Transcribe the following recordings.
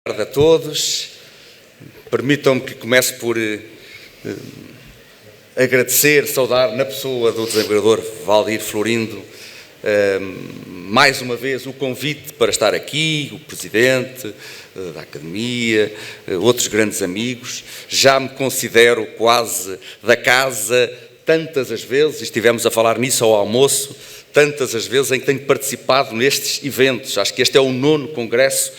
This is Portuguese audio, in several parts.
Boa tarde a todos. Permitam-me que comece por agradecer, saudar na pessoa do desembargador Valdir Florindo mais uma vez o convite para estar aqui, o Presidente da Academia, outros grandes amigos. Já me considero quase da casa tantas as vezes, e estivemos a falar nisso ao almoço, tantas as vezes em que tenho participado nestes eventos. Acho que este é o 9º congresso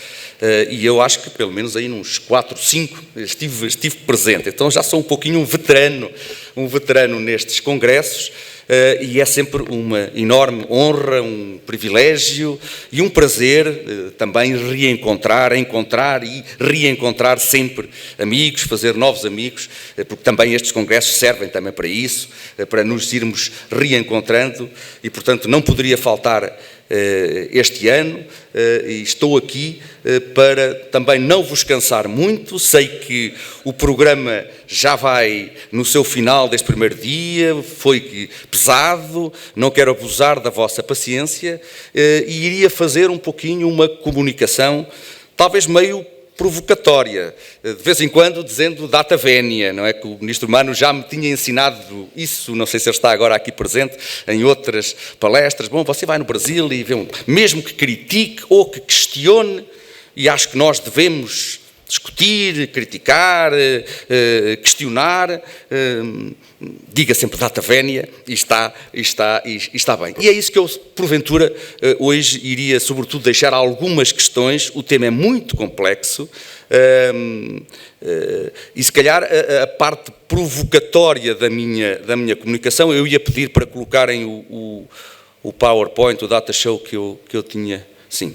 e eu acho que pelo menos aí uns 4, 5 estive presente. Então já sou um pouquinho um veterano nestes congressos e é sempre uma enorme honra, um privilégio e um prazer também encontrar e reencontrar sempre amigos, fazer novos amigos, porque também estes congressos servem também para isso, para nos irmos reencontrando e, portanto, não poderia faltar este ano e estou aqui para também não vos cansar muito. Sei que o programa já vai no seu final deste primeiro dia, foi pesado, não quero abusar da vossa paciência e iria fazer um pouquinho uma comunicação, talvez meio provocatória, de vez em quando dizendo data vénia, não é? Que o Ministro Mano já me tinha ensinado isso, não sei se ele está agora aqui presente, em outras palestras. Bom, você vai no Brasil e vê mesmo que critique ou que questione, e acho que nós devemos discutir, criticar, questionar, diga sempre data vénia e está bem. E é isso que eu, porventura, hoje iria, sobretudo, deixar algumas questões. O tema é muito complexo e, se calhar, a parte provocatória da minha comunicação, eu ia pedir para colocarem o PowerPoint, o data show que eu tinha, sim.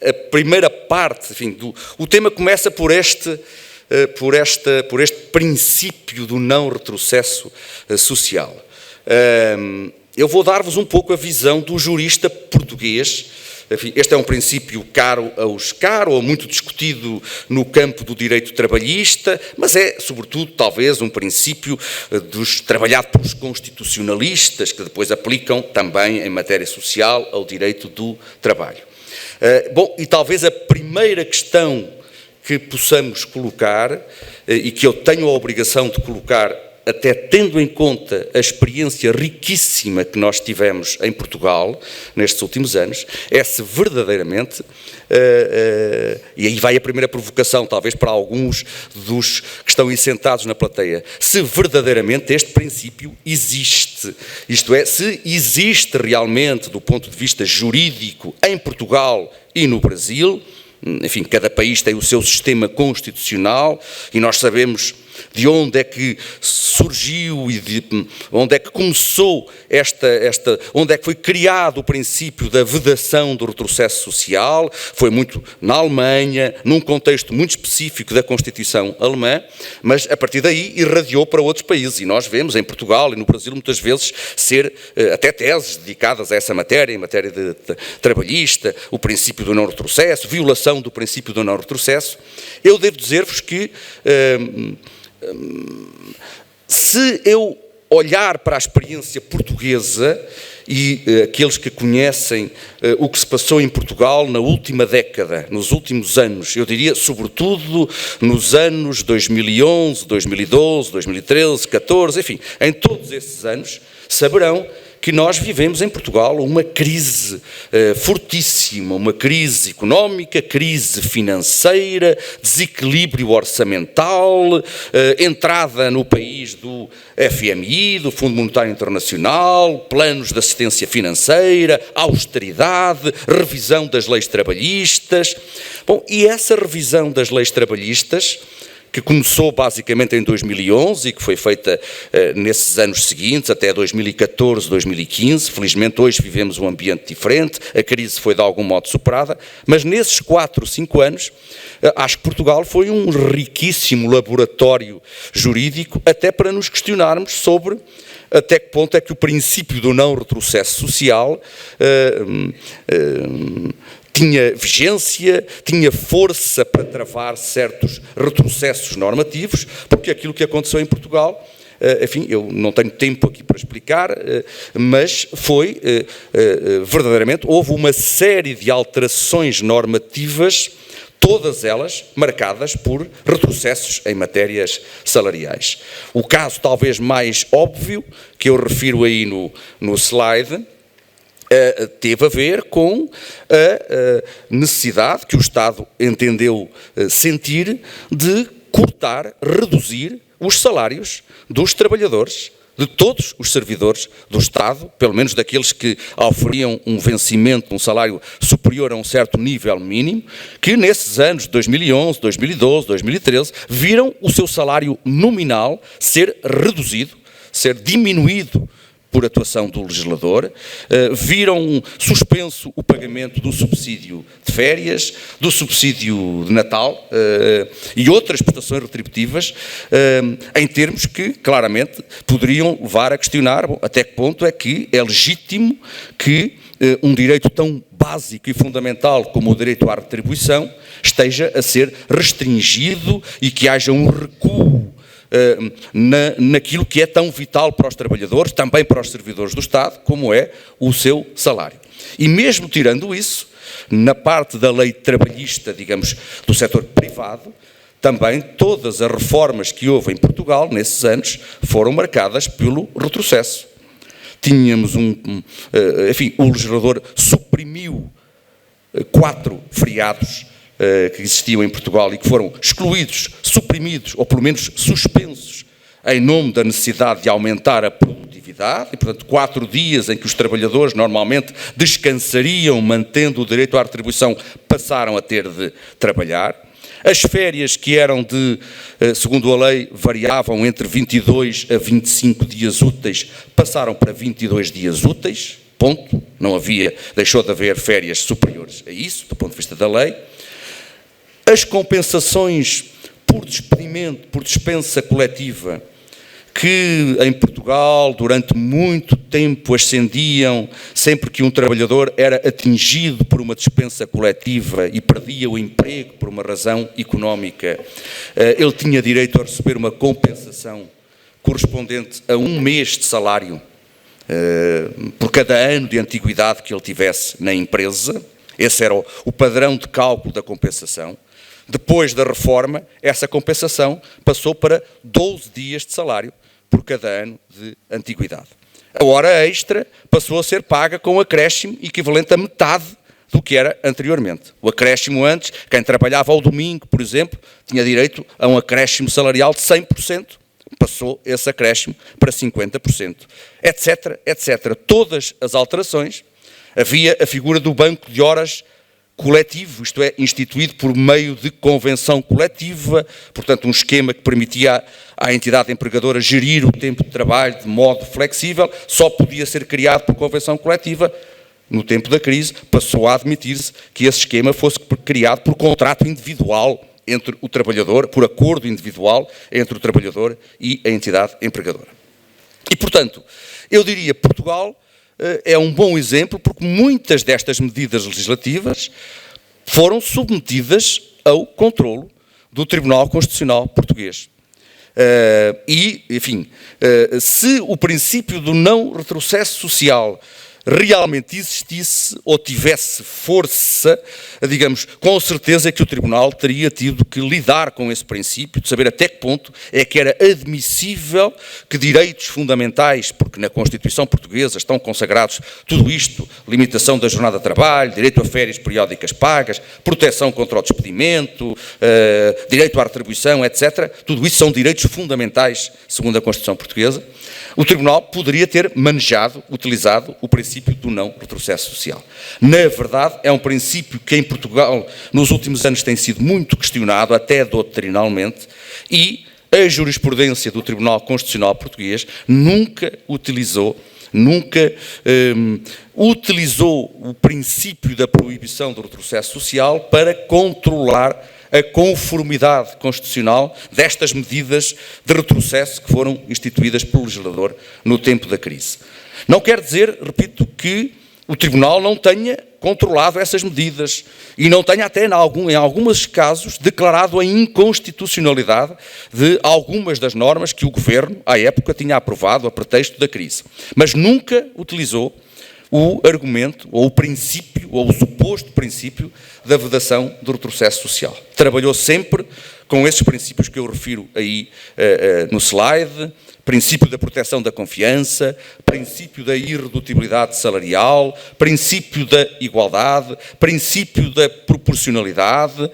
A primeira parte, enfim, o tema começa por este princípio do não retrocesso social. Eu vou dar-vos um pouco a visão do jurista português. Enfim, este é um princípio caro ou muito discutido no campo do direito trabalhista, mas é, sobretudo, talvez, um princípio trabalhado pelos constitucionalistas, que depois aplicam também em matéria social ao direito do trabalho. Bom, e talvez a primeira questão que possamos colocar, e que eu tenho a obrigação de colocar, até tendo em conta a experiência riquíssima que nós tivemos em Portugal nestes últimos anos, é se verdadeiramente, e aí vai a primeira provocação, talvez para alguns dos que estão aí sentados na plateia, se verdadeiramente este princípio existe, isto é, se existe realmente do ponto de vista jurídico em Portugal e no Brasil. Enfim, cada país tem o seu sistema constitucional e nós sabemos de onde é que surgiu e de onde é que começou onde é que foi criado o princípio da vedação do retrocesso social. Foi muito na Alemanha, num contexto muito específico da Constituição alemã, mas a partir daí irradiou para outros países e nós vemos em Portugal e no Brasil muitas vezes ser até teses dedicadas a essa matéria, em matéria de trabalhista, o princípio do não retrocesso, violação do princípio do não retrocesso. Eu devo dizer-vos que se eu olhar para a experiência portuguesa e aqueles que conhecem o que se passou em Portugal na última década, nos últimos anos, eu diria sobretudo nos anos 2011, 2012, 2013, 2014, enfim, em todos esses anos, saberão que nós vivemos em Portugal uma crise fortíssima, uma crise económica, crise financeira, desequilíbrio orçamental, entrada no país do FMI, do Fundo Monetário Internacional, planos de assistência financeira, austeridade, revisão das leis trabalhistas. Bom, e essa revisão das leis trabalhistas, que começou basicamente em 2011 e que foi feita nesses anos seguintes, até 2014, 2015. Felizmente hoje vivemos um ambiente diferente, a crise foi de algum modo superada, mas nesses 4, 5 anos, acho que Portugal foi um riquíssimo laboratório jurídico, até para nos questionarmos sobre até que ponto é que o princípio do não retrocesso social tinha vigência, tinha força para travar certos retrocessos normativos, porque aquilo que aconteceu em Portugal, enfim, eu não tenho tempo aqui para explicar, mas foi, verdadeiramente, houve uma série de alterações normativas todas elas marcadas por retrocessos em matérias salariais. O caso talvez mais óbvio, que eu refiro aí no slide, teve a ver com a necessidade que o Estado entendeu sentir de cortar, reduzir os salários dos trabalhadores, de todos os servidores do Estado, pelo menos daqueles que oferiam um vencimento, um salário superior a um certo nível mínimo, que nesses anos de 2011, 2012, 2013, viram o seu salário nominal ser reduzido, ser diminuído por atuação do legislador, viram suspenso o pagamento do subsídio de férias, do subsídio de Natal e outras prestações retributivas, em termos que, claramente, poderiam levar a questionar até que ponto é que é legítimo que um direito tão básico e fundamental como o direito à retribuição esteja a ser restringido e que haja um recuo naquilo que é tão vital para os trabalhadores, também para os servidores do Estado, como é o seu salário. E mesmo tirando isso, na parte da lei trabalhista, digamos, do setor privado, também todas as reformas que houve em Portugal, nesses anos, foram marcadas pelo retrocesso. Tínhamos enfim, o legislador suprimiu 4 feriados que existiam em Portugal e que foram excluídos, suprimidos, ou pelo menos suspensos, em nome da necessidade de aumentar a produtividade, e portanto 4 dias em que os trabalhadores normalmente descansariam, mantendo o direito à retribuição, passaram a ter de trabalhar. As férias que eram segundo a lei, variavam entre 22 a 25 dias úteis, passaram para 22 dias úteis, ponto. Deixou de haver férias superiores a isso, do ponto de vista da lei. As compensações por despedimento, por dispensa coletiva, que em Portugal durante muito tempo ascendiam sempre que um trabalhador era atingido por uma dispensa coletiva e perdia o emprego por uma razão económica, ele tinha direito a receber uma compensação correspondente a 1 mês de salário por cada ano de antiguidade que ele tivesse na empresa. Esse era o padrão de cálculo da compensação. Depois da reforma, essa compensação passou para 12 dias de salário por cada ano de antiguidade. A hora extra passou a ser paga com um acréscimo equivalente a metade do que era anteriormente. O acréscimo antes, quem trabalhava ao domingo, por exemplo, tinha direito a um acréscimo salarial de 100%, passou esse acréscimo para 50%, etc, etc. Todas as alterações. Havia a figura do banco de horas coletivo, isto é, instituído por meio de convenção coletiva, portanto um esquema que permitia à entidade empregadora gerir o tempo de trabalho de modo flexível, só podia ser criado por convenção coletiva. No tempo da crise passou a admitir-se que esse esquema fosse criado por contrato individual entre o trabalhador, por acordo individual entre o trabalhador e a entidade empregadora. E, portanto, eu diria que Portugal é um bom exemplo porque muitas destas medidas legislativas foram submetidas ao controlo do Tribunal Constitucional português. Enfim, se o princípio do não retrocesso social realmente existisse ou tivesse força, digamos, com certeza que o Tribunal teria tido que lidar com esse princípio, de saber até que ponto é que era admissível que direitos fundamentais, porque na Constituição Portuguesa estão consagrados tudo isto, limitação da jornada de trabalho, direito a férias periódicas pagas, proteção contra o despedimento, direito à retribuição, etc. Tudo isso são direitos fundamentais, segundo a Constituição Portuguesa. O Tribunal poderia ter manejado, utilizado o princípio do não retrocesso social. Na verdade, é um princípio que em Portugal nos últimos anos tem sido muito questionado, até doutrinalmente, e a jurisprudência do Tribunal Constitucional Português nunca utilizou o princípio da proibição do retrocesso social para controlar a conformidade constitucional destas medidas de retrocesso que foram instituídas pelo legislador no tempo da crise. Não quer dizer, repito, que o Tribunal não tenha controlado essas medidas e não tenha até, em alguns casos, declarado a inconstitucionalidade de algumas das normas que o Governo, à época, tinha aprovado a pretexto da crise. Mas nunca utilizou o argumento, ou o princípio, ou o suposto princípio da vedação do retrocesso social. Trabalhou sempre com esses princípios que eu refiro aí no slide: princípio da proteção da confiança, princípio da irredutibilidade salarial, princípio da igualdade, princípio da proporcionalidade.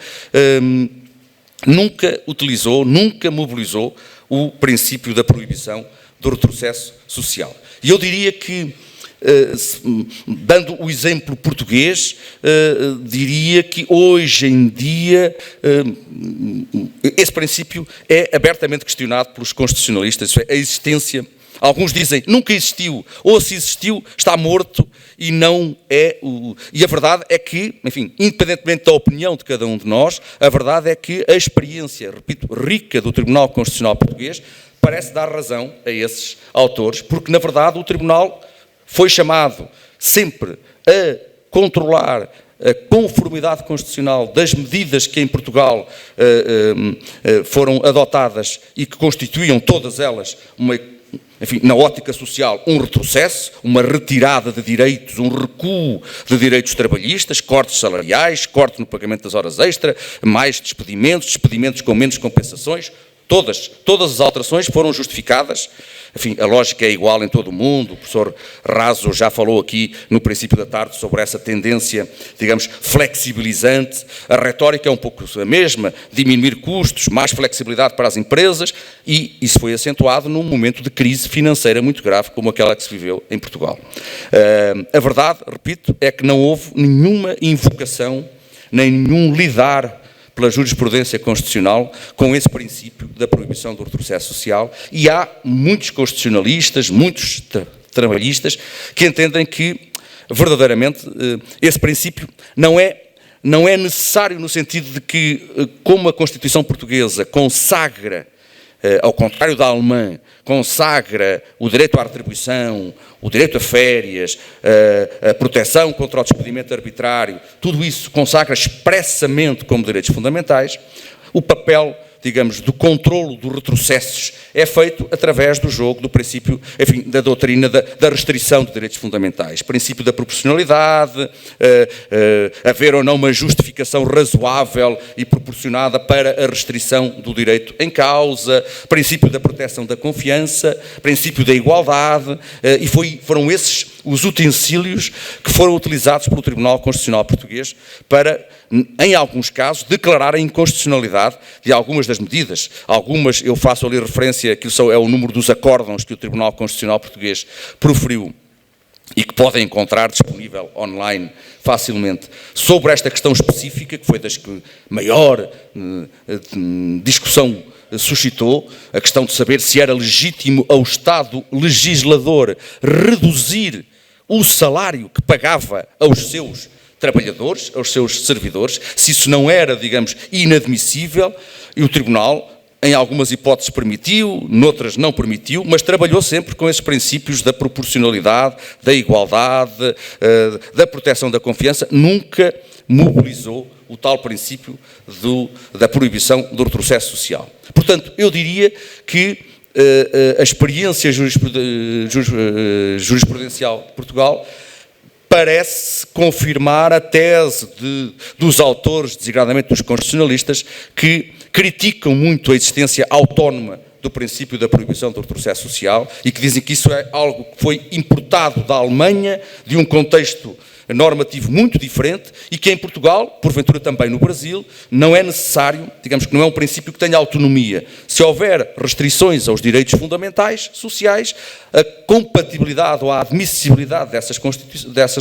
Nunca utilizou, nunca mobilizou o princípio da proibição do retrocesso social. E eu diria que, dando o exemplo português, diria que hoje em dia esse princípio é abertamente questionado pelos constitucionalistas. A existência, alguns dizem, nunca existiu, ou se existiu, está morto, e não é o... E a verdade é que, enfim, independentemente da opinião de cada um de nós, a verdade é que a experiência, repito, rica do Tribunal Constitucional Português parece dar razão a esses autores, porque, na verdade, o Tribunal foi chamado sempre a controlar a conformidade constitucional das medidas que em Portugal foram adotadas e que constituíam todas elas enfim, na ótica social, um retrocesso, uma retirada de direitos, um recuo de direitos trabalhistas, cortes salariais, corte no pagamento das horas extra, mais despedimentos com menos compensações. Todas as alterações foram justificadas. Enfim, a lógica é igual em todo o mundo. O professor Raso já falou aqui no princípio da tarde sobre essa tendência, digamos, flexibilizante. A retórica é um pouco a mesma: diminuir custos, mais flexibilidade para as empresas, e isso foi acentuado num momento de crise financeira muito grave como aquela que se viveu em Portugal. A verdade, repito, é que não houve nenhuma invocação, nem nenhum lidar pela jurisprudência constitucional com esse princípio da proibição do retrocesso social, e há muitos constitucionalistas, muitos trabalhistas, que entendem que, verdadeiramente, esse princípio não é necessário no sentido de que, como a Constituição Portuguesa consagra, ao contrário da alemã, consagra o direito à retribuição, o direito a férias, a proteção contra o despedimento arbitrário, tudo isso consagra expressamente como direitos fundamentais. O papel, digamos, do controlo dos retrocessos é feito através do jogo do princípio, enfim, da doutrina da restrição de direitos fundamentais. Princípio da proporcionalidade, haver ou não uma justificação razoável e proporcionada para a restrição do direito em causa, princípio da proteção da confiança, princípio da igualdade, e foram esses os utensílios que foram utilizados pelo Tribunal Constitucional Português para, em alguns casos, declarar a inconstitucionalidade de algumas das medidas. Algumas, eu faço ali referência, que é o número dos acórdãos que o Tribunal Constitucional Português proferiu e que podem encontrar disponível online facilmente, sobre esta questão específica, que foi das que maior discussão suscitou, a questão de saber se era legítimo ao Estado legislador reduzir o salário que pagava aos seus trabalhadores, aos seus servidores, se isso não era, digamos, inadmissível, e o Tribunal, em algumas hipóteses permitiu, noutras não permitiu, mas trabalhou sempre com esses princípios da proporcionalidade, da igualdade, da proteção da confiança, nunca mobilizou o tal princípio da proibição do retrocesso social. Portanto, eu diria que a experiência jurisprudencial de Portugal parece confirmar a tese dos autores, designadamente dos constitucionalistas, que criticam muito a existência autónoma do princípio da proibição do retrocesso social e que dizem que isso é algo que foi importado da Alemanha, de um contexto normativo muito diferente, e que em Portugal, porventura também no Brasil, não é necessário, digamos que não é um princípio que tenha autonomia. Se houver restrições aos direitos fundamentais, sociais, a compatibilidade ou a admissibilidade dessas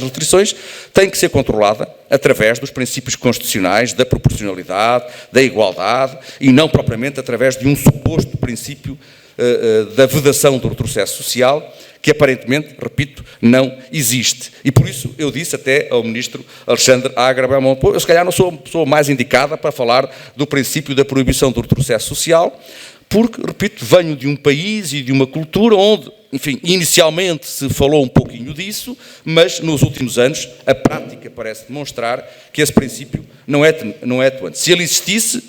restrições tem que ser controlada através dos princípios constitucionais da proporcionalidade, da igualdade, e não propriamente através de um suposto princípio da vedação do retrocesso social, que aparentemente, repito, não existe. E por isso eu disse até ao ministro Alexandre Agra Belmonte, eu se calhar não sou a pessoa mais indicada para falar do princípio da proibição do retrocesso social, porque, repito, venho de um país e de uma cultura onde, enfim, inicialmente se falou um pouquinho disso, mas nos últimos anos a prática parece demonstrar que esse princípio não é atuante. Se ele existisse,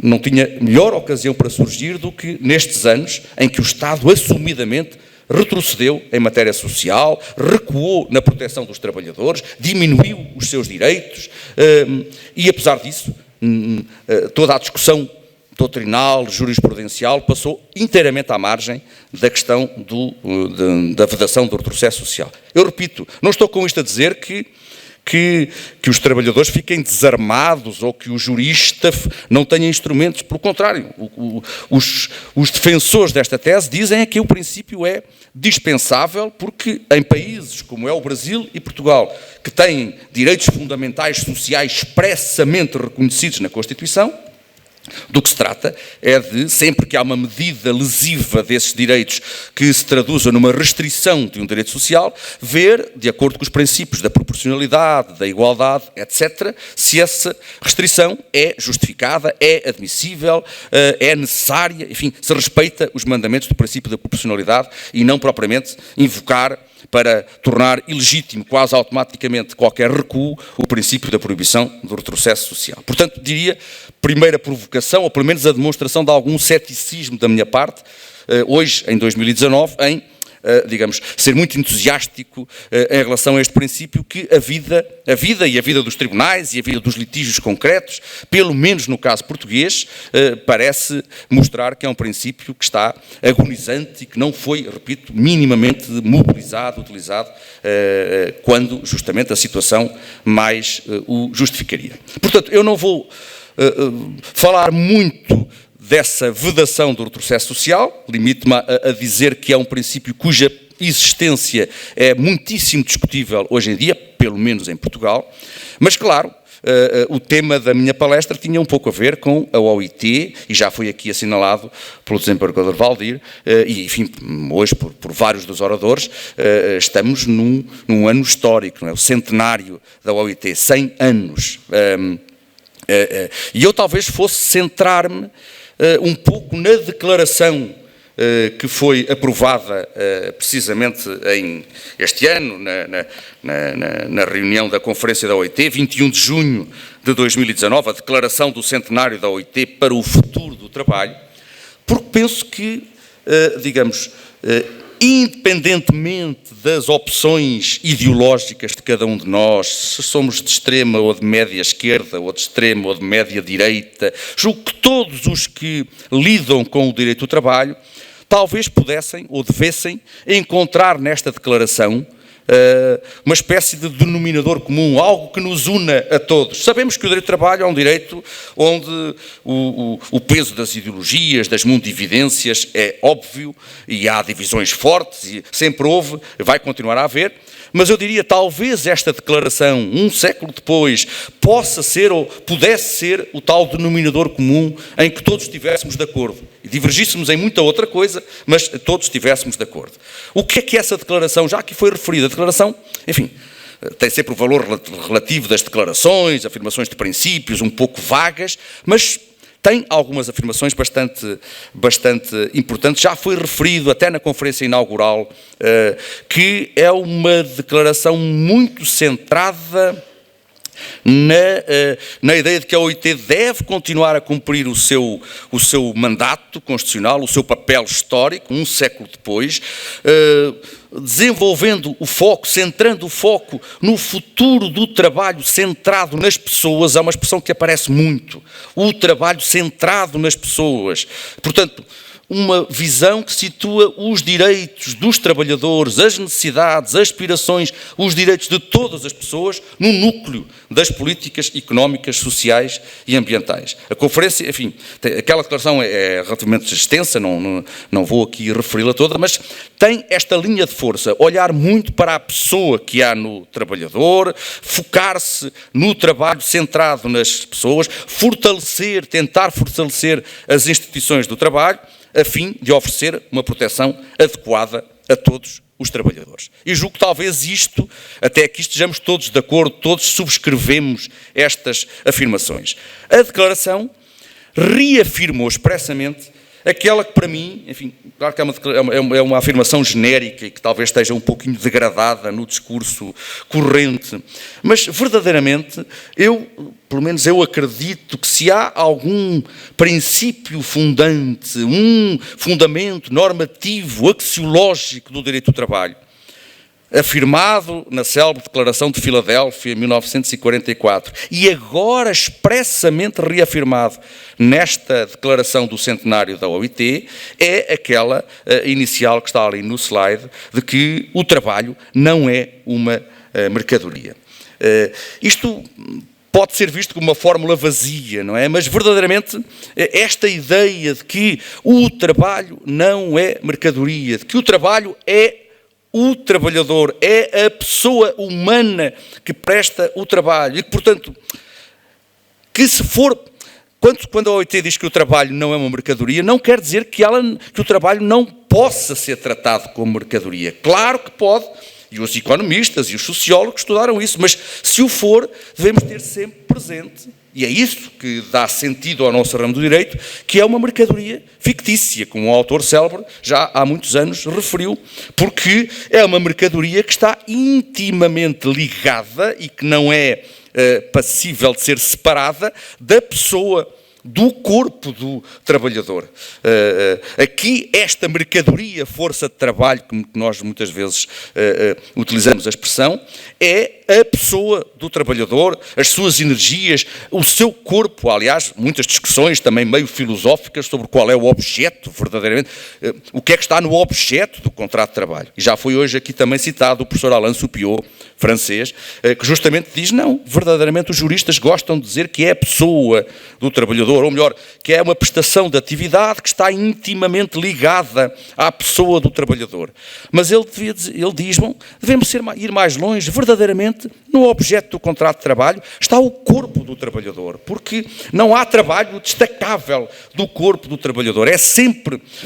não tinha melhor ocasião para surgir do que nestes anos em que o Estado assumidamente retrocedeu em matéria social, recuou na proteção dos trabalhadores, diminuiu os seus direitos e, apesar disso, toda a discussão doutrinal, jurisprudencial, passou inteiramente à margem da questão da vedação do retrocesso social. Eu repito, não estou com isto a dizer que os trabalhadores fiquem desarmados ou que o jurista não tenha instrumentos. Pelo contrário, os defensores desta tese dizem que o princípio é dispensável porque em países como é o Brasil e Portugal, que têm direitos fundamentais sociais expressamente reconhecidos na Constituição, do que se trata é de, sempre que há uma medida lesiva desses direitos que se traduza numa restrição de um direito social, ver, de acordo com os princípios da proporcionalidade, da igualdade, etc., se essa restrição é justificada, é admissível, é necessária, enfim, se respeita os mandamentos do princípio da proporcionalidade e não propriamente invocar para tornar ilegítimo quase automaticamente qualquer recuo o princípio da proibição do retrocesso social. Portanto, diria, primeira provocação, ou pelo menos a demonstração de algum ceticismo da minha parte, hoje, em 2019, em, digamos, ser muito entusiástico em relação a este princípio que a vida e a vida dos tribunais e a vida dos litígios concretos, pelo menos no caso português, parece mostrar que é um princípio que está agonizante e que não foi, repito, minimamente mobilizado, utilizado, quando justamente a situação mais o justificaria. Portanto, eu não vou falar muito dessa vedação do retrocesso social, limito-me a dizer que é um princípio cuja existência é muitíssimo discutível hoje em dia, pelo menos em Portugal, mas claro, o tema da minha palestra tinha um pouco a ver com a OIT, e já foi aqui assinalado pelo desembargador Valdir, e enfim, hoje por vários dos oradores, estamos num ano histórico, não é? O centenário da OIT, 100 anos. E eu talvez fosse centrar-me um pouco na declaração que foi aprovada precisamente este ano, na reunião da Conferência da OIT, 21 de junho de 2019, a declaração do centenário da OIT para o futuro do trabalho, porque penso que, digamos, independentemente das opções ideológicas de cada um de nós, se somos de extrema ou de média esquerda, ou de extrema ou de média direita, julgo que todos os que lidam com o direito do trabalho talvez pudessem ou devessem encontrar nesta declaração uma espécie de denominador comum, algo que nos una a todos. Sabemos que o direito do trabalho é um direito onde o peso das ideologias, das mundividências é óbvio e há divisões fortes e sempre houve, vai continuar a haver, mas eu diria talvez esta declaração, um século depois, possa ser ou pudesse ser o tal denominador comum em que todos estivéssemos de acordo. E divergíssemos em muita outra coisa, mas todos estivéssemos de acordo. O que é essa declaração? Já que foi referida, a declaração, enfim, tem sempre o valor relativo das declarações, afirmações de princípios, um pouco vagas, mas tem algumas afirmações bastante importantes. Já foi referido até na conferência inaugural que é uma declaração muito centrada na ideia de que a OIT deve continuar a cumprir o seu mandato constitucional, o seu papel histórico, um século depois, desenvolvendo o foco, centrando o foco no futuro do trabalho centrado nas pessoas. É uma expressão que aparece muito, o trabalho centrado nas pessoas. Portanto, uma visão que situa os direitos dos trabalhadores, as necessidades, as aspirações, os direitos de todas as pessoas no núcleo das políticas económicas, sociais e ambientais. A conferência, enfim, aquela declaração é relativamente extensa, não vou aqui referi-la toda, mas tem esta linha de força, olhar muito para a pessoa que há no trabalhador, focar-se no trabalho centrado nas pessoas, tentar fortalecer as instituições do trabalho, a fim de oferecer uma proteção adequada a todos os trabalhadores. E julgo que talvez isto, até aqui estejamos todos de acordo, todos subscrevemos estas afirmações. A declaração reafirmou expressamente aquela que para mim, enfim, claro que é uma afirmação genérica e que talvez esteja um pouquinho degradada no discurso corrente, mas verdadeiramente pelo menos eu acredito que se há algum princípio fundante, um fundamento normativo, axiológico do direito do trabalho, afirmado na célebre Declaração de Filadélfia, em 1944, e agora expressamente reafirmado nesta declaração do centenário da OIT, é aquela inicial que está ali no slide, de que o trabalho não é uma mercadoria. Isto pode ser visto como uma fórmula vazia, não é? Mas verdadeiramente esta ideia de que o trabalho não é mercadoria, de que o trabalho é o trabalhador, é a pessoa humana que presta o trabalho e que, portanto, que se for... Quando a OIT diz que o trabalho não é uma mercadoria, não quer dizer que o trabalho não possa ser tratado como mercadoria. Claro que pode, e os economistas e os sociólogos estudaram isso, mas se o for, devemos ter sempre presente, e é isso que dá sentido ao nosso ramo do direito, que é uma mercadoria fictícia, como o autor célebre já há muitos anos referiu, porque é uma mercadoria que está intimamente ligada e que não é passível de ser separada da pessoa, do corpo do trabalhador. Aqui, esta mercadoria, força de trabalho, que nós muitas vezes utilizamos a expressão, é a pessoa do trabalhador, as suas energias, o seu corpo. Aliás, muitas discussões também meio filosóficas sobre qual é o objeto, verdadeiramente, o que é que está no objeto do contrato de trabalho. E já foi hoje aqui também citado o professor Alain Soupiot, francês, que justamente diz, não, verdadeiramente os juristas gostam de dizer que é a pessoa do trabalhador, ou melhor, que é uma prestação de atividade que está intimamente ligada à pessoa do trabalhador. Mas ele diz, bom, devemos ir mais longe, verdadeiramente, no objeto do contrato de trabalho está o corpo do trabalhador, porque não há trabalho destacável do corpo do trabalhador,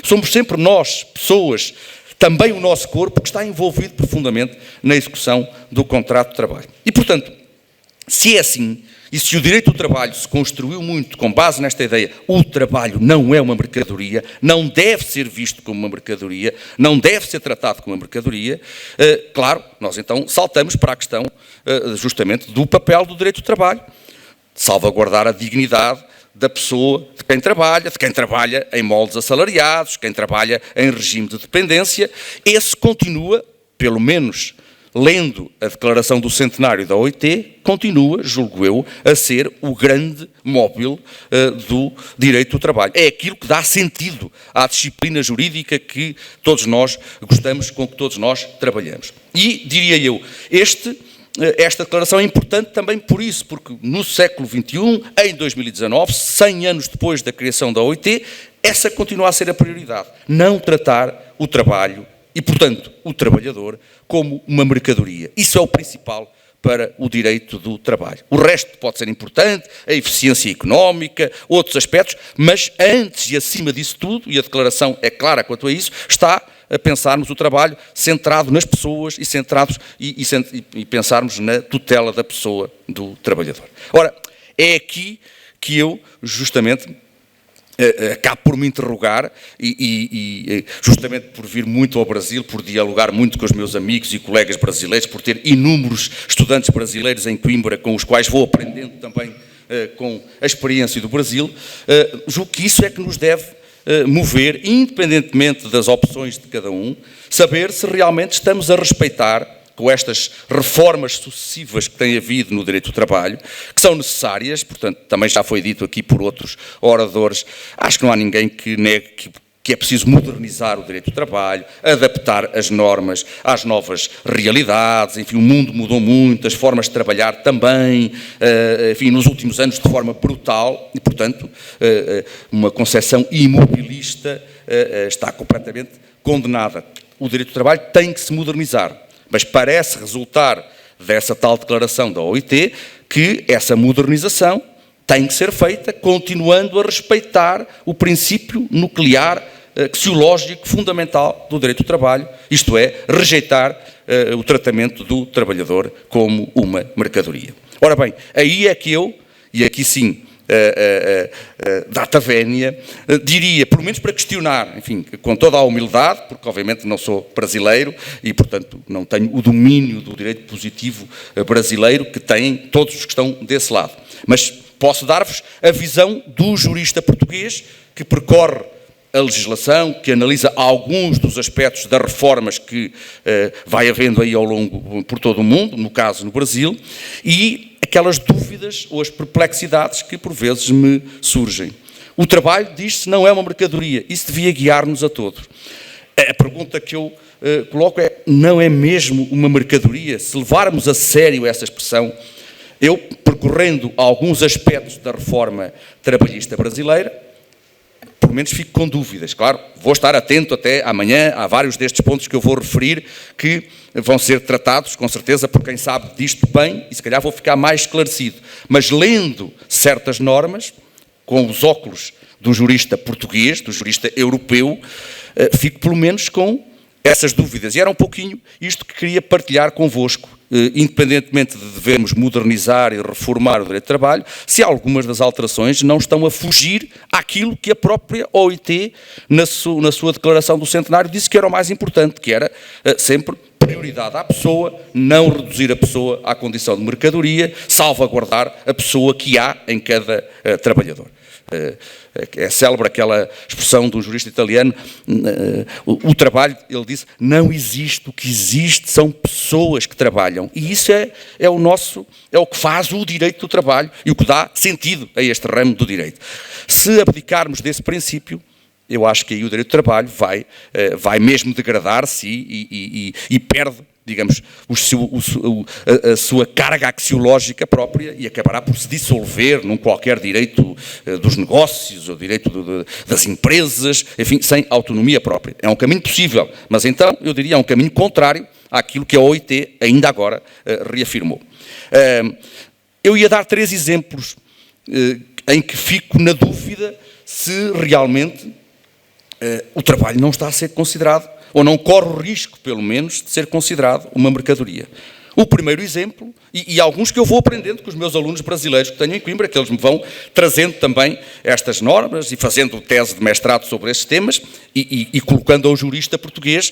somos sempre nós, pessoas, também o nosso corpo, que está envolvido profundamente na execução do contrato de trabalho. E, portanto, se é assim, e se o direito do trabalho se construiu muito com base nesta ideia, o trabalho não é uma mercadoria, não deve ser visto como uma mercadoria, não deve ser tratado como uma mercadoria, claro, nós então saltamos para a questão justamente do papel do direito do trabalho, salvaguardar a dignidade da pessoa, de quem trabalha em moldes assalariados, quem trabalha em regime de dependência. Esse continua, pelo menos lendo a declaração do centenário da OIT, continua, julgo eu, a ser o grande móvel do direito do trabalho. É aquilo que dá sentido à disciplina jurídica que todos nós gostamos, com que todos nós trabalhamos. E, diria eu, esta declaração é importante também por isso, porque no século XXI, em 2019, 100 anos depois da criação da OIT, essa continua a ser a prioridade. Não tratar o trabalho e, portanto, o trabalhador como uma mercadoria. Isso é o principal para o direito do trabalho. O resto pode ser importante, a eficiência económica, outros aspectos, mas antes e acima disso tudo, e a declaração é clara quanto a isso, está a pensarmos o trabalho centrado nas pessoas e pensarmos na tutela da pessoa do trabalhador. Ora, é aqui que eu, justamente, acabo por me interrogar e justamente por vir muito ao Brasil, por dialogar muito com os meus amigos e colegas brasileiros, por ter inúmeros estudantes brasileiros em Coimbra com os quais vou aprendendo também com a experiência do Brasil, julgo que isso é que nos deve mover, independentemente das opções de cada um, saber se realmente estamos a respeitar, com estas reformas sucessivas que tem havido no direito do trabalho, que são necessárias, portanto, também já foi dito aqui por outros oradores, acho que não há ninguém que negue que é preciso modernizar o direito do trabalho, adaptar as normas às novas realidades, enfim, o mundo mudou muito, as formas de trabalhar também, enfim, nos últimos anos de forma brutal, e, portanto, uma concepção imobilista está completamente condenada. O direito do trabalho tem que se modernizar, mas parece resultar dessa tal declaração da OIT que essa modernização tem que ser feita continuando a respeitar o princípio nuclear, axiológico, fundamental do direito do trabalho, isto é, rejeitar o tratamento do trabalhador como uma mercadoria. Ora bem, aí é que eu, e aqui sim data vénia, diria, pelo menos para questionar, enfim, com toda a humildade, porque obviamente não sou brasileiro e, portanto, não tenho o domínio do direito positivo brasileiro que têm todos os que estão desse lado. Mas posso dar-vos a visão do jurista português que percorre a legislação, que analisa alguns dos aspectos das reformas que vai havendo aí ao longo, por todo o mundo, no caso no Brasil, e aquelas dúvidas ou as perplexidades que por vezes me surgem. O trabalho, diz-se, não é uma mercadoria. Isso devia guiar-nos a todos. A pergunta que eu coloco é, não é mesmo uma mercadoria? Se levarmos a sério essa expressão, eu, percorrendo alguns aspectos da reforma trabalhista brasileira, pelo menos fico com dúvidas. Claro, vou estar atento até amanhã, há vários destes pontos que eu vou referir que vão ser tratados, com certeza, por quem sabe disto bem, e se calhar vou ficar mais esclarecido. Mas lendo certas normas, com os óculos do jurista português, do jurista europeu, fico pelo menos com essas dúvidas. E era um pouquinho isto que queria partilhar convosco, independentemente de devemos modernizar e reformar o direito de trabalho, se algumas das alterações não estão a fugir àquilo que a própria OIT, na sua declaração do centenário, disse que era o mais importante, que era sempre prioridade à pessoa, não reduzir a pessoa à condição de mercadoria, salvaguardar a pessoa que há em cada trabalhador. É célebre aquela expressão do jurista italiano, o trabalho, ele disse, não existe, o que existe são pessoas que trabalham, e isso é o que faz o direito do trabalho e o que dá sentido a este ramo do direito. Se abdicarmos desse princípio, eu acho que aí o direito do trabalho vai mesmo degradar-se e perde, digamos, a sua carga axiológica própria e acabará por se dissolver num qualquer direito dos negócios ou direito das empresas, enfim, sem autonomia própria. É um caminho possível, mas então, eu diria, é um caminho contrário àquilo que a OIT ainda agora reafirmou. Eu ia dar 3 exemplos em que fico na dúvida se realmente o trabalho não está a ser considerado, ou não corre o risco, pelo menos, de ser considerado uma mercadoria. O primeiro exemplo, e alguns que eu vou aprendendo com os meus alunos brasileiros que tenho em Coimbra, que eles me vão trazendo também estas normas e fazendo tese de mestrado sobre esses temas e colocando ao jurista português,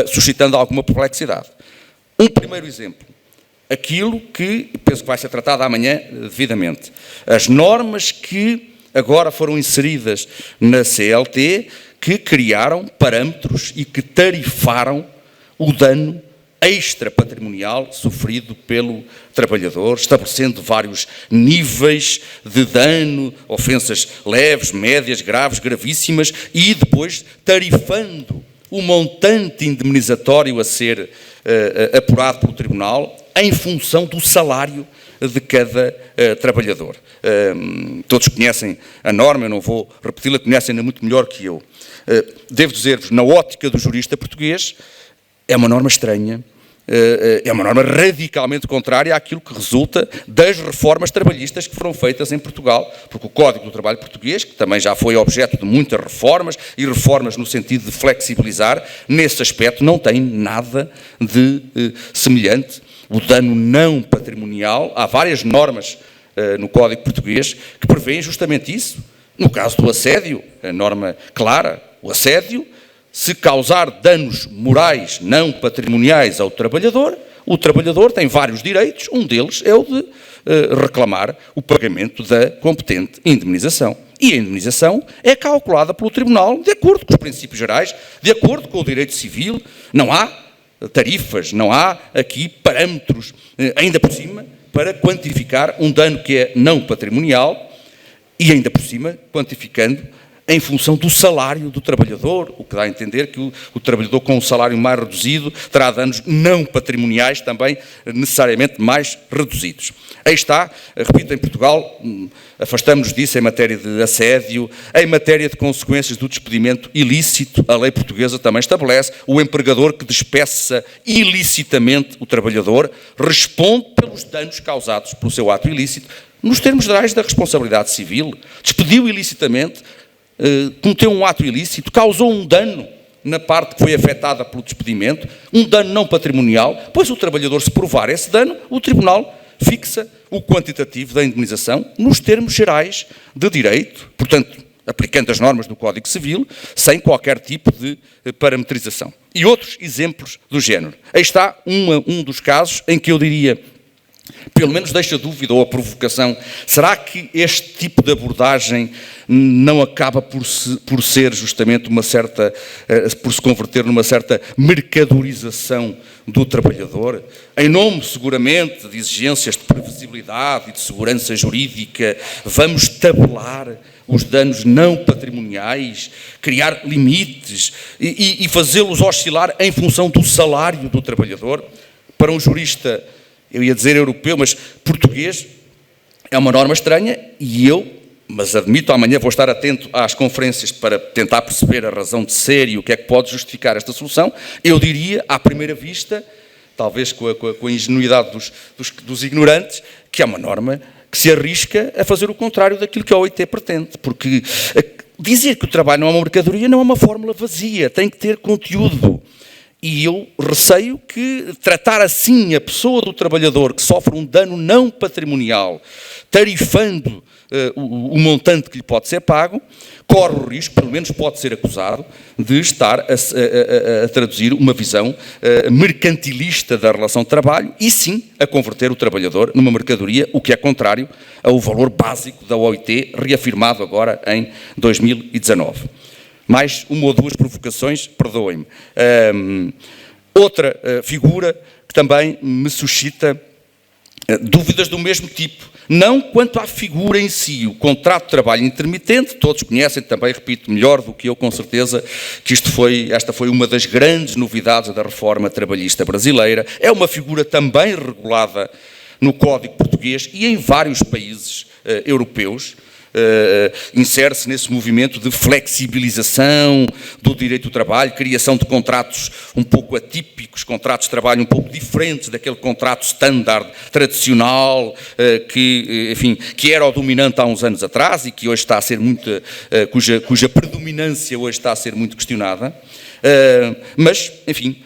suscitando alguma perplexidade. Um primeiro exemplo, aquilo que, penso que vai ser tratado amanhã devidamente, as normas que agora foram inseridas na CLT, que criaram parâmetros e que tarifaram o dano extra-patrimonial sofrido pelo trabalhador, estabelecendo vários níveis de dano, ofensas leves, médias, graves, gravíssimas, e depois tarifando o montante indemnizatório a ser apurado pelo tribunal em função do salário de cada trabalhador. Todos conhecem a norma, eu não vou repeti-la, conhecem-na muito melhor que eu. Devo dizer-vos, na ótica do jurista português, é uma norma estranha, é uma norma radicalmente contrária àquilo que resulta das reformas trabalhistas que foram feitas em Portugal, porque o Código do Trabalho português, que também já foi objeto de muitas reformas, e reformas no sentido de flexibilizar, nesse aspecto não tem nada de semelhante. O dano não patrimonial, há várias normas no Código português que prevêem justamente isso. No caso do assédio, a norma clara, o assédio, se causar danos morais não patrimoniais ao trabalhador, o trabalhador tem vários direitos, um deles é o de reclamar o pagamento da competente indemnização. E a indemnização é calculada pelo Tribunal de acordo com os princípios gerais, de acordo com o direito civil. Não há tarifas, não há aqui parâmetros, ainda por cima, para quantificar um dano que é não patrimonial e ainda por cima quantificando em função do salário do trabalhador, o que dá a entender que o trabalhador com um salário mais reduzido terá danos não patrimoniais também necessariamente mais reduzidos. Aí está, repito, em Portugal, afastamos-nos disso em matéria de assédio, em matéria de consequências do despedimento ilícito, a lei portuguesa também estabelece, o empregador que despeça ilicitamente o trabalhador responde pelos danos causados pelo seu ato ilícito, nos termos gerais da responsabilidade civil. Despediu ilicitamente, cometeu um ato ilícito, causou um dano na parte que foi afetada pelo despedimento, um dano não patrimonial, pois o trabalhador, se provar esse dano, o tribunal fixa o quantitativo da indemnização nos termos gerais de direito, portanto, aplicando as normas do Código Civil, sem qualquer tipo de parametrização. E outros exemplos do género. Aí está um dos casos em que eu diria, pelo menos deixa a dúvida ou a provocação, será que este tipo de abordagem não acaba por ser justamente por se converter numa certa mercadorização do trabalhador, em nome seguramente de exigências de previsibilidade e de segurança jurídica, vamos tabelar os danos não patrimoniais, criar limites e fazê-los oscilar em função do salário do trabalhador? Para um jurista, eu ia dizer europeu, mas português, é uma norma estranha mas admito, amanhã vou estar atento às conferências para tentar perceber a razão de ser e o que é que pode justificar esta solução. Eu diria, à primeira vista, talvez com a ingenuidade dos ignorantes, que é uma norma que se arrisca a fazer o contrário daquilo que a OIT pretende, porque dizer que o trabalho não é uma mercadoria não é uma fórmula vazia, tem que ter conteúdo. E eu receio que tratar assim a pessoa do trabalhador que sofre um dano não patrimonial, tarifando o montante que lhe pode ser pago, corre o risco, pelo menos pode ser acusado, de estar a traduzir uma visão mercantilista da relação de trabalho e sim a converter o trabalhador numa mercadoria, o que é contrário ao valor básico da OIT, reafirmado agora em 2019. Mais uma ou duas provocações, perdoem-me. Outra figura que também me suscita dúvidas do mesmo tipo, não quanto à figura em si, o contrato de trabalho intermitente, todos conhecem também, repito, melhor do que eu, com certeza, que esta foi uma das grandes novidades da reforma trabalhista brasileira, é uma figura também regulada no Código Português e em vários países europeus, insere-se nesse movimento de flexibilização do direito do trabalho, criação de contratos um pouco atípicos, contratos de trabalho um pouco diferentes daquele contrato standard, tradicional, que era o dominante há uns anos atrás e que hoje está a ser cuja predominância hoje está a ser muito questionada. Mas, enfim,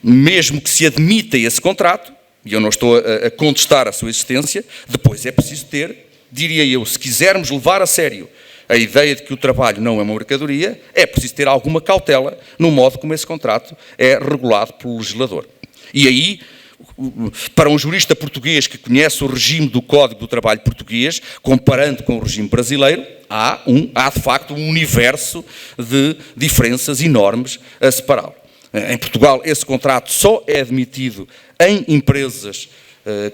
mesmo que se admita esse contrato, e eu não estou a contestar a sua existência, depois é preciso ter, diria eu, se quisermos levar a sério a ideia de que o trabalho não é uma mercadoria, é preciso ter alguma cautela no modo como esse contrato é regulado pelo legislador. E aí, para um jurista português que conhece o regime do Código do Trabalho português, comparando com o regime brasileiro, há de facto um universo de diferenças enormes a separá-lo. Em Portugal, esse contrato só é admitido em empresas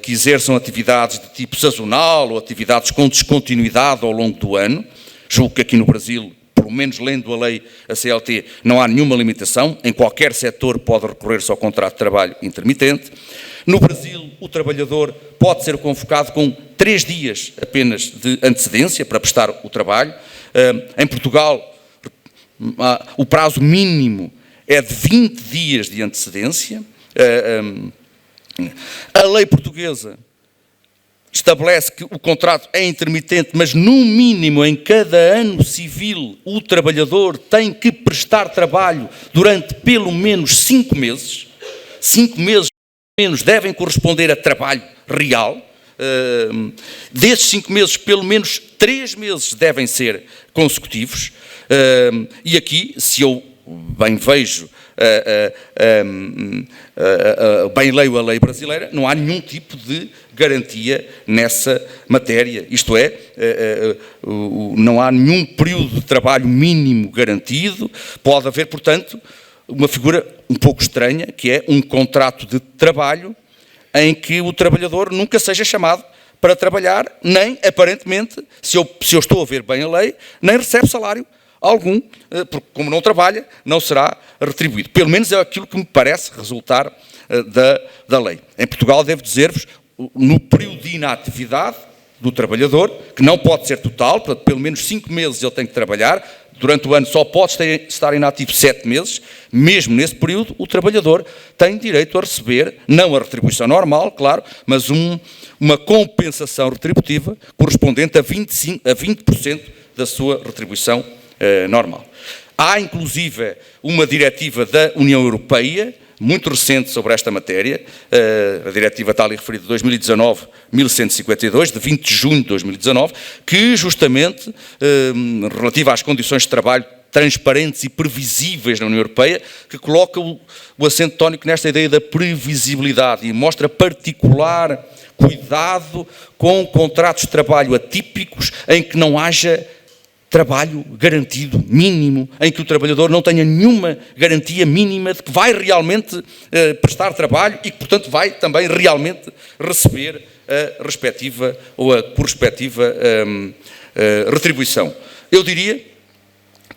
que exerçam atividades de tipo sazonal ou atividades com descontinuidade ao longo do ano. Julgo que aqui no Brasil, pelo menos lendo a lei, a CLT, não há nenhuma limitação. Em qualquer setor pode recorrer-se ao contrato de trabalho intermitente. No Brasil, o trabalhador pode ser convocado com 3 dias apenas de antecedência para prestar o trabalho. Em Portugal, o prazo mínimo é de 20 dias de antecedência. A lei portuguesa estabelece que o contrato é intermitente, mas no mínimo em cada ano civil o trabalhador tem que prestar trabalho durante pelo menos 5 meses. 5 meses pelo menos devem corresponder a trabalho real. Desses 5 meses, pelo menos 3 meses devem ser consecutivos. E aqui, se eu bem vejo, bem leio a lei brasileira, não há nenhum tipo de garantia nessa matéria. Isto é, não há nenhum período de trabalho mínimo garantido. Pode haver, portanto, uma figura um pouco estranha, que é um contrato de trabalho em que o trabalhador nunca seja chamado para trabalhar, nem, aparentemente, se eu estou a ver bem a lei, nem recebe salário algum, porque como não trabalha, não será retribuído. Pelo menos é aquilo que me parece resultar da lei. Em Portugal, devo dizer-vos, no período de inatividade do trabalhador, que não pode ser total, portanto, pelo menos 5 meses ele tem que trabalhar, durante o ano só pode estar inativo 7 meses, mesmo nesse período o trabalhador tem direito a receber, não a retribuição normal, claro, mas uma compensação retributiva correspondente a 20% da sua retribuição normal. Há, inclusive, uma diretiva da União Europeia muito recente sobre esta matéria, a diretiva está ali referida de 2019-1152, de 20 de junho de 2019, que justamente, relativa às condições de trabalho transparentes e previsíveis na União Europeia, que coloca o acento tónico nesta ideia da previsibilidade e mostra particular cuidado com contratos de trabalho atípicos em que não haja trabalho garantido, mínimo, em que o trabalhador não tenha nenhuma garantia mínima de que vai realmente prestar trabalho e que, portanto, vai também realmente receber a respectiva ou a correspectiva retribuição. Eu diria,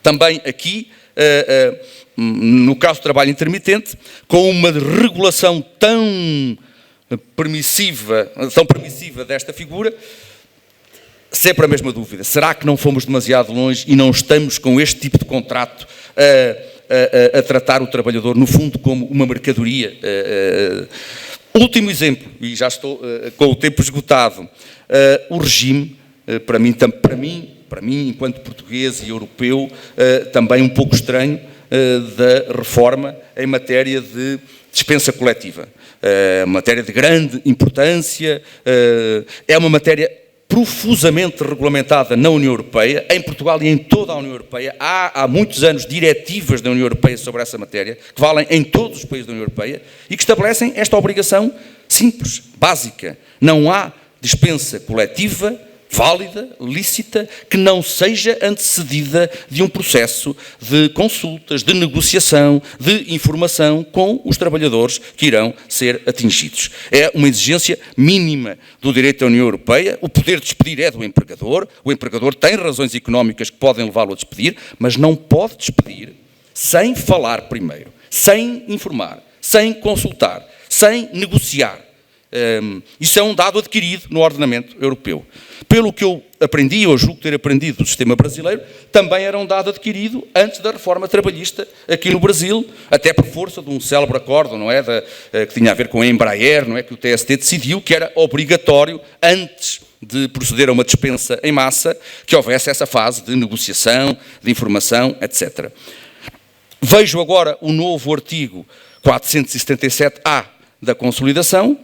também aqui, no caso do trabalho intermitente, com uma regulação tão permissiva desta figura, sempre a mesma dúvida. Será que não fomos demasiado longe e não estamos com este tipo de contrato a tratar o trabalhador, no fundo, como uma mercadoria? Último exemplo, e já estou com o tempo esgotado, o regime, para mim, enquanto português e europeu, também um pouco estranho, da reforma em matéria de dispensa coletiva. Matéria de grande importância, é uma matéria profusamente regulamentada na União Europeia, em Portugal e em toda a União Europeia. Há muitos anos diretivas da União Europeia sobre essa matéria, que valem em todos os países da União Europeia e que estabelecem esta obrigação simples, básica. Não há dispensa coletiva válida, lícita, que não seja antecedida de um processo de consultas, de negociação, de informação com os trabalhadores que irão ser atingidos. É uma exigência mínima do direito da União Europeia. O poder de despedir é do empregador. O empregador tem razões económicas que podem levá-lo a despedir, mas não pode despedir sem falar primeiro, sem informar, sem consultar, sem negociar. Isso é um dado adquirido no ordenamento europeu. Pelo que eu aprendi, ou julgo ter aprendido do sistema brasileiro, também era um dado adquirido antes da reforma trabalhista aqui no Brasil, até por força de um célebre acordo, não é, que tinha a ver com a Embraer, não é, que o TST decidiu que era obrigatório, antes de proceder a uma dispensa em massa, que houvesse essa fase de negociação, de informação, etc. Vejo agora o novo artigo 477-A da Consolidação.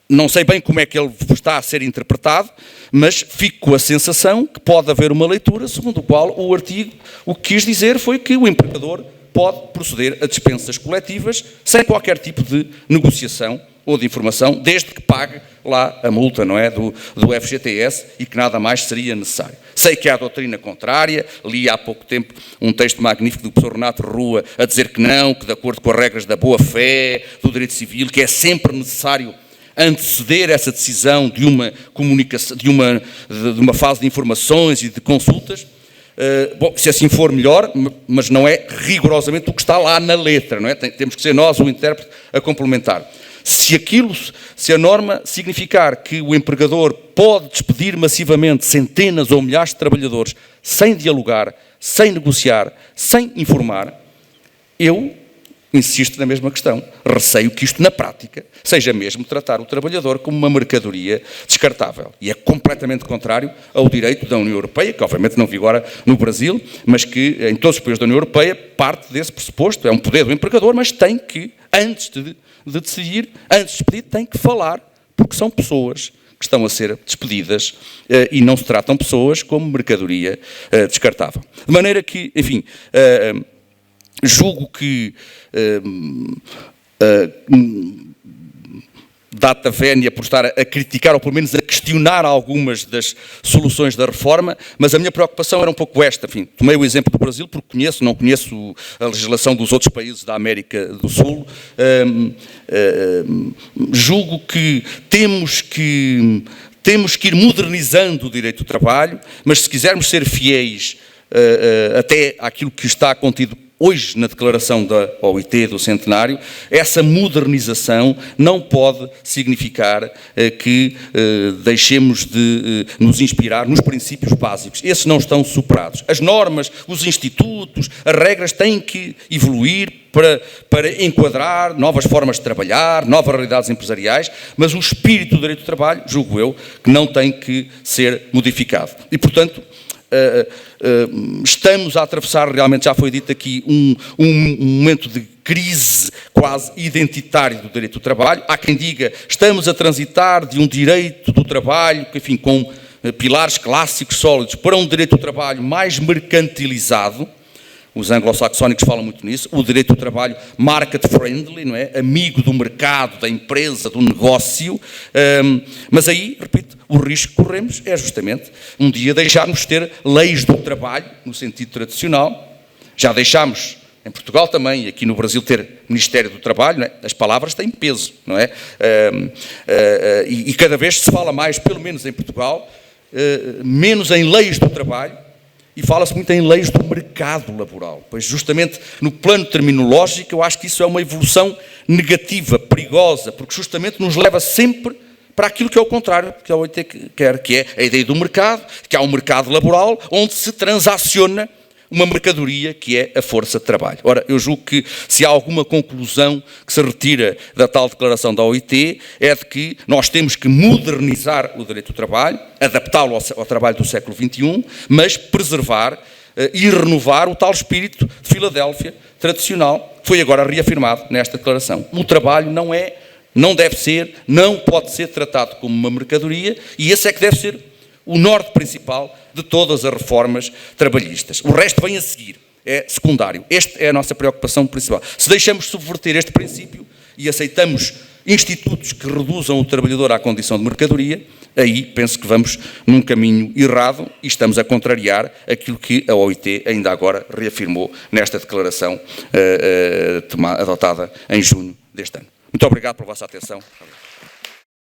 Não sei bem como é que ele está a ser interpretado, mas fico com a sensação que pode haver uma leitura segundo a qual o artigo o que quis dizer foi que o empregador pode proceder a dispensas coletivas sem qualquer tipo de negociação ou de informação, desde que pague lá a multa, não é, do FGTS e que nada mais seria necessário. Sei que há doutrina contrária, li há pouco tempo um texto magnífico do professor Renato Rua a dizer que não, que de acordo com as regras da boa-fé, do direito civil, que é sempre necessário anteceder essa decisão de uma comunicação, de uma fase de informações e de consultas. Bom, se assim for melhor, mas não é rigorosamente o que está lá na letra, não é? Temos que ser nós, o intérprete, a complementar. Se a norma significar que o empregador pode despedir massivamente centenas ou milhares de trabalhadores sem dialogar, sem negociar, sem informar, eu insisto na mesma questão. Receio que isto, na prática, seja mesmo tratar o trabalhador como uma mercadoria descartável. E é completamente contrário ao direito da União Europeia, que obviamente não vigora no Brasil, mas que em todos os países da União Europeia parte desse pressuposto. É um poder do empregador, mas tem que, antes de decidir, antes de despedir, tem que falar, porque são pessoas que estão a ser despedidas e não se tratam pessoas como mercadoria descartável. De maneira que, enfim, julgo que data vénia por estar a criticar, ou pelo menos a questionar algumas das soluções da reforma, mas a minha preocupação era um pouco esta. Enfim, tomei o exemplo do Brasil porque não conheço a legislação dos outros países da América do Sul. Julgo que temos que ir modernizando o direito do trabalho, mas se quisermos ser fiéis até àquilo que está contido hoje na declaração da OIT do centenário, essa modernização não pode significar que deixemos de nos inspirar nos princípios básicos. Esses não estão superados. As normas, os institutos, as regras têm que evoluir para enquadrar novas formas de trabalhar, novas realidades empresariais, mas o espírito do direito do trabalho, julgo eu, que não tem que ser modificado. E, portanto, estamos a atravessar, realmente já foi dito aqui, um momento de crise quase identitária do direito do trabalho. Há quem diga, estamos a transitar de um direito do trabalho, que, enfim, com pilares clássicos sólidos, para um direito do trabalho mais mercantilizado. Os anglo-saxónicos falam muito nisso. O direito do trabalho market-friendly, não é? Amigo do mercado, da empresa, do negócio. Mas aí, repito, o risco que corremos é justamente um dia deixarmos de ter leis do trabalho, no sentido tradicional. Já deixámos, em Portugal também, e aqui no Brasil, ter Ministério do Trabalho, não é? As palavras têm peso, não é? E cada vez se fala mais, pelo menos em Portugal, menos em leis do trabalho, e fala-se muito em leis do mercado laboral. Pois justamente no plano terminológico eu acho que isso é uma evolução negativa, perigosa, porque justamente nos leva sempre para aquilo que é o contrário, que a OIT quer, que é a ideia do mercado, que há um mercado laboral onde se transaciona uma mercadoria que é a força de trabalho. Ora, eu julgo que se há alguma conclusão que se retira da tal declaração da OIT é de que nós temos que modernizar o direito do trabalho, adaptá-lo ao trabalho do século XXI, mas preservar e renovar o tal espírito de Filadélfia tradicional, que foi agora reafirmado nesta declaração. O trabalho não deve ser, não pode ser tratado como uma mercadoria, e esse é que deve ser o norte principal de todas as reformas trabalhistas. O resto vem a seguir, é secundário. Esta é a nossa preocupação principal. Se deixamos subverter este princípio e aceitamos institutos que reduzam o trabalhador à condição de mercadoria, aí penso que vamos num caminho errado e estamos a contrariar aquilo que a OIT ainda agora reafirmou nesta declaração adotada em junho deste ano. Muito obrigado pela vossa atenção.